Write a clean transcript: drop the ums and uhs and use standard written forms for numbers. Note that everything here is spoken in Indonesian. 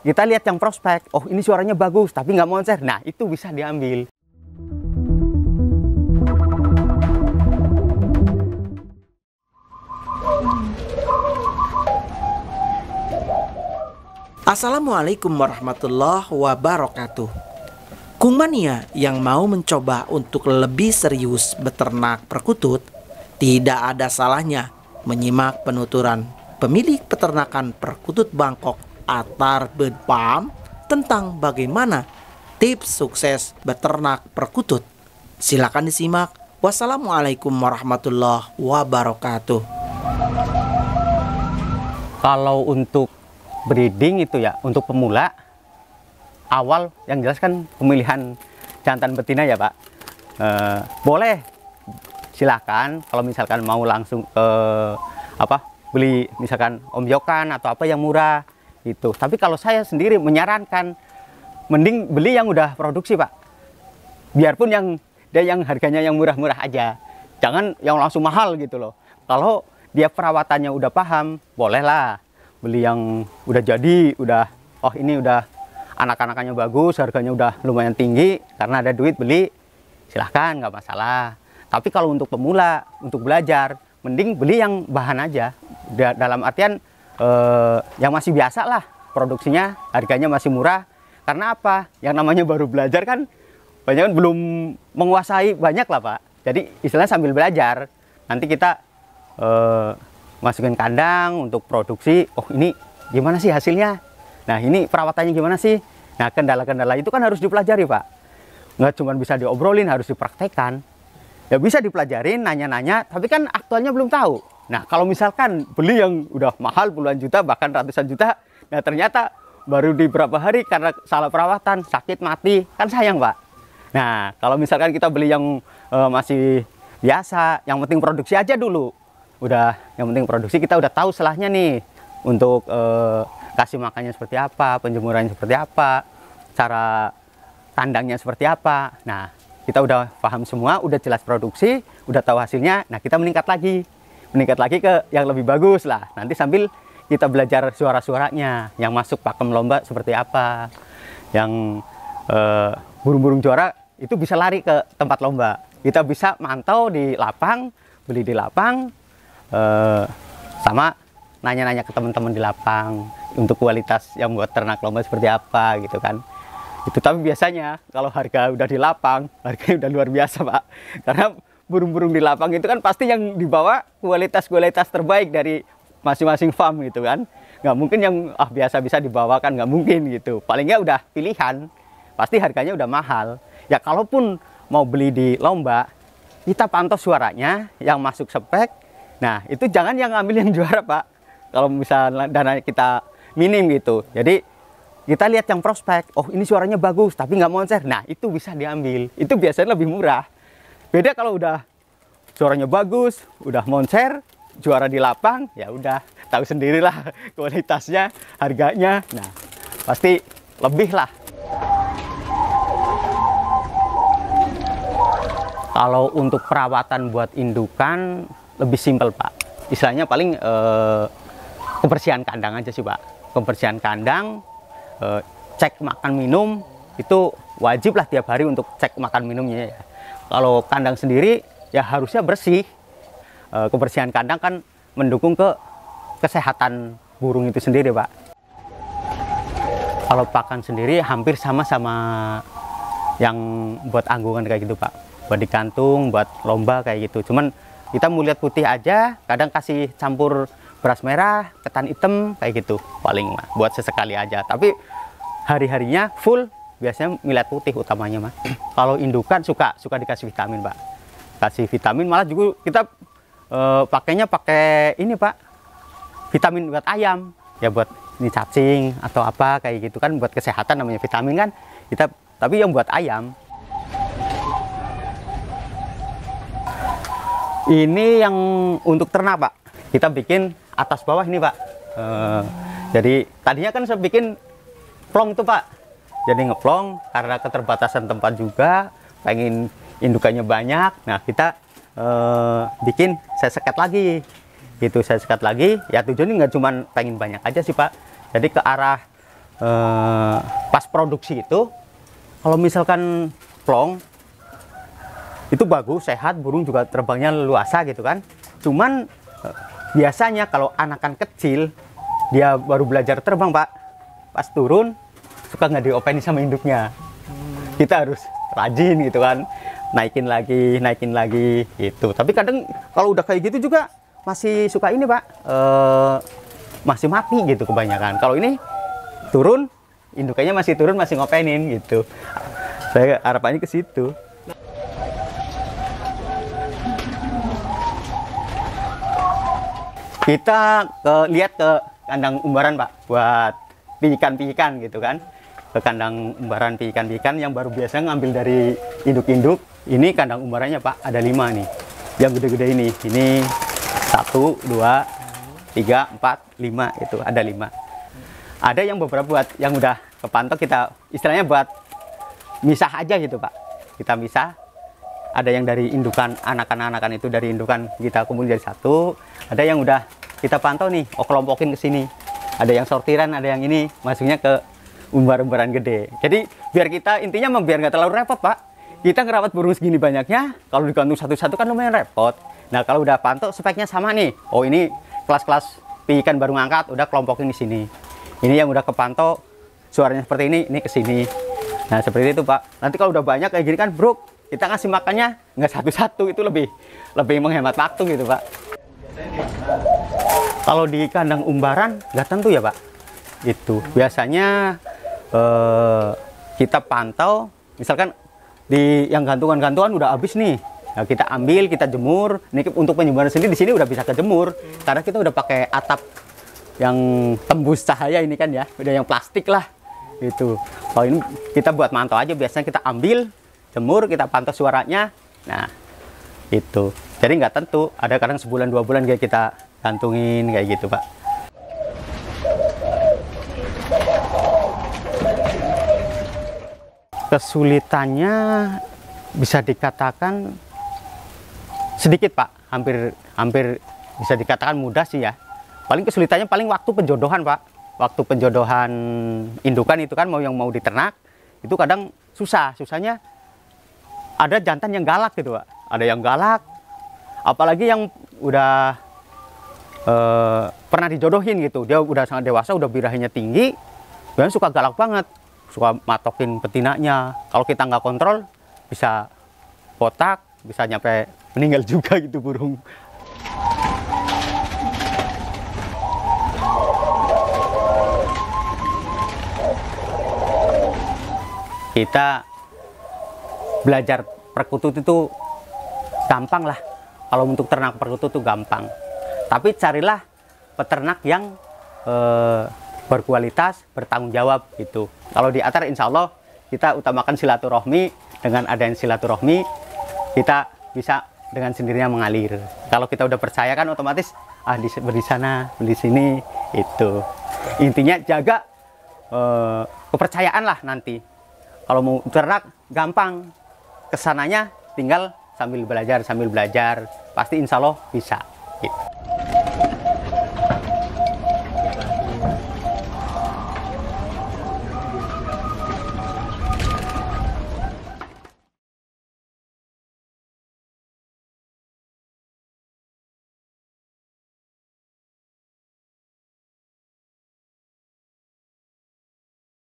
kita lihat yang prospek, oh ini suaranya bagus tapi nggak moncer, nah itu bisa diambil. Assalamualaikum warahmatullahi wabarakatuh. Kung mania yang mau mencoba untuk lebih serius beternak perkutut, tidak ada salahnya menyimak penuturan pemilik peternakan perkutut Bangkok Atar Bird Farm tentang bagaimana tips sukses beternak perkutut. Silakan disimak. Wassalamualaikum warahmatullahi wabarakatuh. Kalau untuk breeding itu ya, untuk pemula awal yang jelas kan pemilihan jantan betina ya Pak. Boleh silakan kalau misalkan mau langsung ke beli misalkan omjokan atau apa yang murah itu. Tapi kalau saya sendiri menyarankan mending beli yang udah produksi Pak. Biarpun yang harganya yang murah-murah aja. Jangan yang langsung mahal gitu loh. Kalau dia perawatannya udah paham, bolehlah beli yang udah jadi, oh ini udah anak-anakannya bagus, harganya udah lumayan tinggi, karena ada duit beli, silahkan nggak masalah. Tapi kalau untuk pemula, untuk belajar, mending beli yang bahan aja. Dalam artian yang masih biasa lah, produksinya harganya masih murah. Karena apa? Yang namanya baru belajar kan, banyak kan belum menguasai banyak lah Pak. Jadi istilahnya sambil belajar, nanti kita masukin kandang untuk produksi. Oh ini gimana sih hasilnya? Nah ini perawatannya gimana sih? Nah kendala-kendala itu kan harus dipelajari Pak. Nggak cuma bisa diobrolin, harus dipraktekkan. Ya bisa dipelajarin, nanya-nanya, tapi kan aktualnya belum tahu. Nah kalau misalkan beli yang udah mahal puluhan juta, bahkan ratusan juta, nah ternyata baru di berapa hari karena salah perawatan, sakit, mati, kan sayang Pak. Nah kalau misalkan kita beli yang masih biasa, yang penting produksi aja dulu. Yang penting produksi, kita udah tahu selahnya nih. Untuk kasih makannya seperti apa, penjemurannya seperti apa, cara kandangnya seperti apa. Nah kita udah paham semua, udah jelas produksi, udah tahu hasilnya. Nah kita meningkat lagi ke yang lebih bagus lah. Nanti sambil kita belajar suara-suaranya, yang masuk pakem lomba seperti apa, yang burung-burung juara itu bisa lari ke tempat lomba. Kita bisa mantau di lapang, beli di lapang, sama nanya-nanya ke teman-teman di lapang untuk kualitas yang buat ternak lomba seperti apa gitu kan. Itu tapi biasanya kalau harga udah di lapang, harganya udah luar biasa Pak. Karena burung-burung di lapang itu kan pasti yang dibawa kualitas-kualitas terbaik dari masing-masing farm gitu kan. Nggak mungkin yang biasa bisa dibawakan, nggak mungkin gitu. Paling nggak udah pilihan, pasti harganya udah mahal. Ya kalaupun mau beli di lomba, kita pantau suaranya yang masuk spek. Nah itu jangan yang ambil yang juara Pak. Kalau misalnya dana kita minim gitu. Jadi kita lihat yang prospek, oh ini suaranya bagus tapi nggak moncer, nah itu bisa diambil. Itu biasanya lebih murah. Beda kalau udah suaranya bagus, udah moncer, juara di lapang, ya udah tahu sendirilah kualitasnya, harganya. Nah pasti lebih lah. Kalau untuk perawatan buat indukan lebih simpel Pak. Istilahnya paling kebersihan kandang aja sih Pak. Kebersihan kandang, cek makan minum, itu wajib lah tiap hari untuk cek makan minumnya ya. Kalau kandang sendiri ya harusnya bersih. Kebersihan kandang kan mendukung ke kesehatan burung itu sendiri Pak. Kalau pakan sendiri hampir sama yang buat anggungan kayak gitu Pak. Buat dikantung, buat lomba kayak gitu. Cuman kita mau lihat putih aja, kadang kasih campur beras merah, ketan hitam kayak gitu paling mah, buat sesekali aja. Tapi hari-harinya full biasanya millet putih utamanya mah. Kalau indukan suka dikasih vitamin Pak. Kasih vitamin, malah juga kita pakainya pakai ini Pak, vitamin buat ayam ya, buat ini cacing atau apa kayak gitu kan, buat kesehatan namanya vitamin kan kita, tapi yang buat ayam. Ini yang untuk ternak Pak, kita bikin atas bawah ini Pak. Jadi tadinya kan saya bikin plong tuh Pak, jadi ngeplong karena keterbatasan tempat juga, pengen indukannya banyak. Nah kita bikin saya sekat lagi gitu, saya sekat lagi ya. Tujuannya nggak cuma pengen banyak aja sih Pak, jadi ke arah pas produksi itu, kalau misalkan plong itu bagus, sehat, burung juga terbangnya leluasa gitu kan. Cuman biasanya kalau anakan kecil dia baru belajar terbang Pak, pas turun suka nggak diopeni sama induknya. Kita harus rajin gitu kan, naikin lagi gitu. Tapi kadang kalau udah kayak gitu juga masih suka ini Pak, masih mati gitu kebanyakan. Kalau ini turun, indukannya masih turun, masih ngopenin gitu. Saya harapannya ke situ. Kita lihat ke kandang umbaran Pak, buat piikan-piikan gitu kan. Ke kandang umbaran piikan-piikan yang baru biasa ngambil dari induk-induk. Ini kandang umbarannya Pak, ada 5 nih. Yang gede-gede ini. Ini 1, 2, 3, 4, 5 itu ada 5. Ada yang beberapa buat yang udah kepantau kita istilahnya buat misah aja gitu Pak. Kita misah. Ada yang dari indukan anakan-anakan itu dari indukan kita kumpul jadi satu. Ada yang udah kita pantau nih, kelompokin ke sini. Ada yang sortiran, ada yang ini masuknya ke umbar-umbaran gede. Jadi biar kita intinya biar nggak terlalu repot Pak. Kita ngerawat burung segini banyaknya, kalau digantung satu-satu kan lumayan repot. Nah kalau udah pantau speknya sama nih. Oh ini kelas-kelas piikan baru ngangkat, udah kelompokin di sini. Ini yang udah kepantau suaranya seperti ini ke sini. Nah seperti itu Pak. Nanti kalau udah banyak kayak gini kan bro, kita ngasih makannya nggak satu-satu, itu lebih menghemat waktu gitu Pak. Kalau di kandang umbaran nggak tentu ya Pak. Itu biasanya kita pantau, misalkan di yang gantungan-gantungan udah habis nih. Nah, kita ambil, kita jemur. Ini untuk penyebaran sendiri di sini udah bisa kejemur karena kita udah pakai atap yang tembus cahaya ini kan ya, udah yang plastik lah itu. Kalau ini kita buat mantau aja, biasanya kita ambil, jemur, kita pantau suaranya. Nah itu jadi nggak tentu, ada kadang sebulan 2 bulan kayak kita gantungin kayak gitu Pak. Kesulitannya bisa dikatakan sedikit Pak, hampir bisa dikatakan mudah sih ya. Paling kesulitannya waktu penjodohan Pak. Waktu penjodohan indukan itu kan mau diternak itu kadang susahnya ada jantan yang galak gitu Pak. Ada yang galak, apalagi yang udah pernah dijodohin gitu, dia udah sangat dewasa, udah birahinya tinggi, dan suka galak banget, suka matokin betinanya. Kalau kita nggak kontrol bisa botak, bisa nyampe meninggal juga gitu burung. Kita belajar perkutut itu gampang lah. Kalau untuk ternak perkutut itu gampang. Tapi carilah peternak yang berkualitas, bertanggung jawab gitu. Kalau di Atar insya Allah kita utamakan silaturahmi. Dengan adanya silaturahmi kita bisa dengan sendirinya mengalir. Kalau kita udah percaya kan otomatis di sana, di sini itu. Intinya jaga kepercayaan lah nanti. Kalau mau ternak gampang, kesananya tinggal sambil belajar pasti insya Allah bisa gitu.